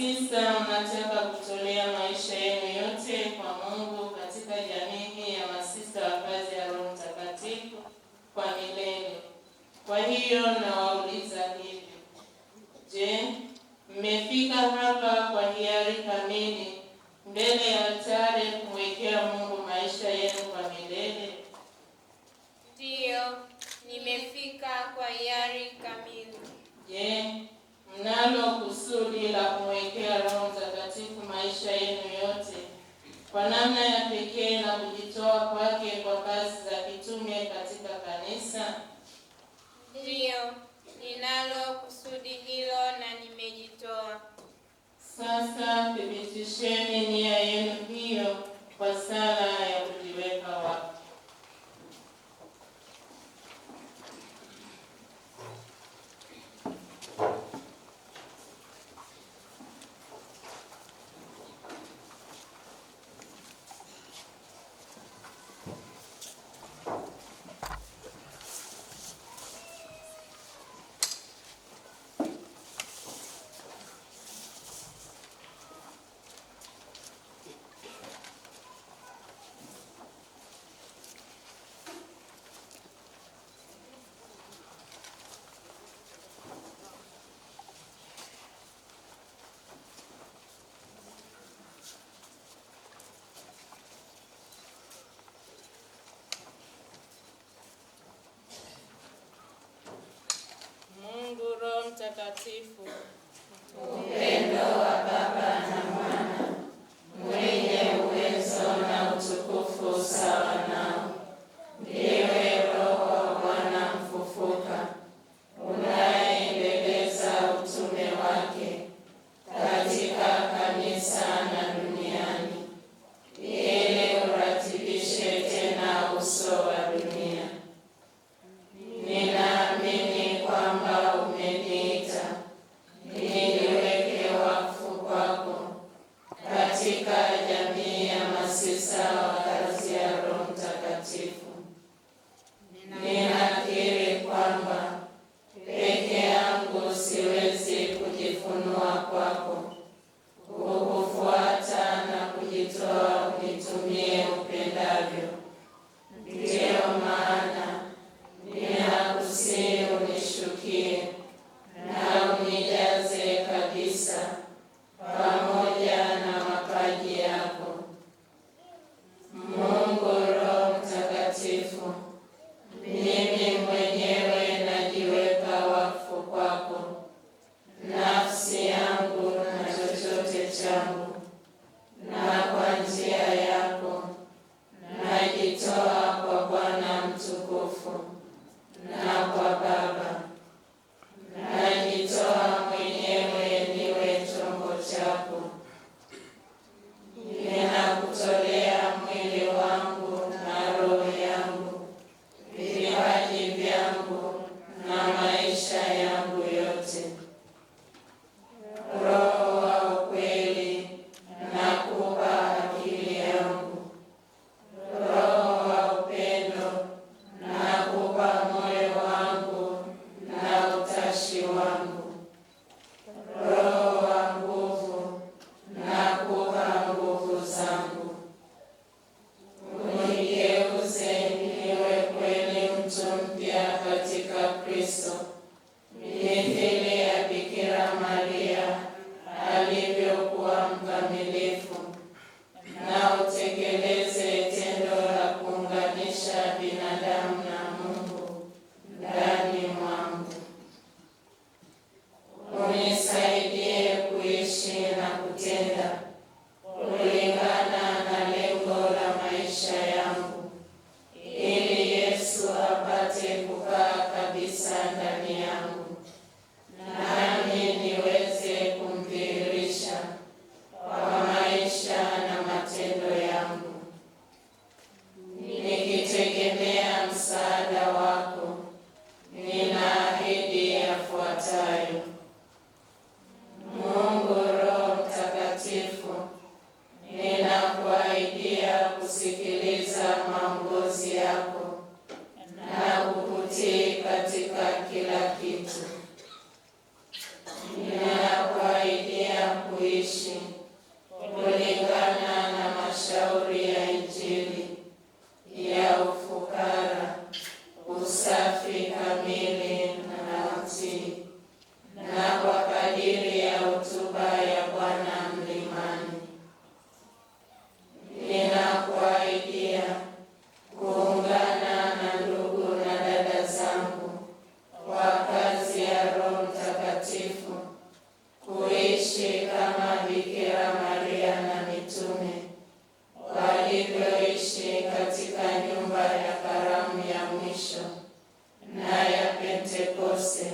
Masista mnataka kutolea maisha yenu yote kwa Mungu katika jamii hii ya masista wa kazi ya Roho Mtakatifu kwa milele. Kwa hiyo nawauliza hivi: je, mmefika hapa kwa hiari kamili mbele ya altare kumwekea Mungu maisha yenu kwa milele? Ndiyo, nimefika kwa hiari kamili. Je, mnalo kusudi la kumwekea Roho Mtakatifu maisha yenu yote kwa namna ya pekee na kujitoa kwake kwa kazi za kitume katika kanisa? Ndiyo, ninalo kusudi hilo na nimejitoa. Sasa thibitisheni nia yenu hiyo kwa sala ya kujiweka wakfu. Mungu Roho Mtakatifu, upendo wa Baba na Mwana, mwenye uwezo na utukufu sawa nao, ndiwe Roho wa Bwana mfufuka, unayeendeleza utume wake katika kanisa na duniani, ili uratibishe tena uso wa dunia. Ninaamini kwamba umeniita niliweke wakfu kwako katika jamii ya masista wa kazi ya Roho Mtakatifu. Ninakiri kwamba peke yangu siwezi kujifunua kwako, kukufuata na kujitoa unitumie upendavyo. Ndiyo maana ninakusihi unishukie na unijaze kabisa pamoja na mapaji yako. Mungu Roho Mtakatifu, mimi mwenyewe najiweka wakfu kwako, nafsi yangu na chochote changu, na kwa njia yako najitoa kwa Bwana mtukufu na kwa Baba. Najitoa mwenyewe niwe chombo chako. Ninakutolea mwili wangu na roho yangu, vipaji vyangu na maisha yangu yote. Roho wa ukweli, nakupa akili yangu. Roho wa upendo, nakupa moyo wangu na utashi wangu. Roho wa nguvu, nakupa nguvu zangu. Unigeuze niwe kweli mtu mpya katika Kristo, mithili ya Bikira Maria alivyokuwa mkamilifu, na utekeleze tendo la kuunganisha binadamu na Mungu ndani mwangu. Unisaidie kuishi na kutenda kulingana na lengo la maisha yangu, ili Yesu apate kukaa kabisa ndani yangu, nami niweze kumdhihirisha kwa maisha na matendo yangu, nikitegemea msaada wako. Ninaahidi yafuatayo: Mungu Roho Mtakatifu, ninakuahidia kusikiliza maongozi yako na kukutii katika kila kitu. Ninakuahidia kuishi usafi kamili na utii, na kwa kadiri ya hotuba ya Bwana mlimani. Ninakuahidia kuungana na ndugu na dada zangu kwa kazi ya Roho Mtakatifu, kuishi kama Bikira Maria na mitume walivyoishi katika nyumba ya karamu ya mwisho na ya Pentekoste,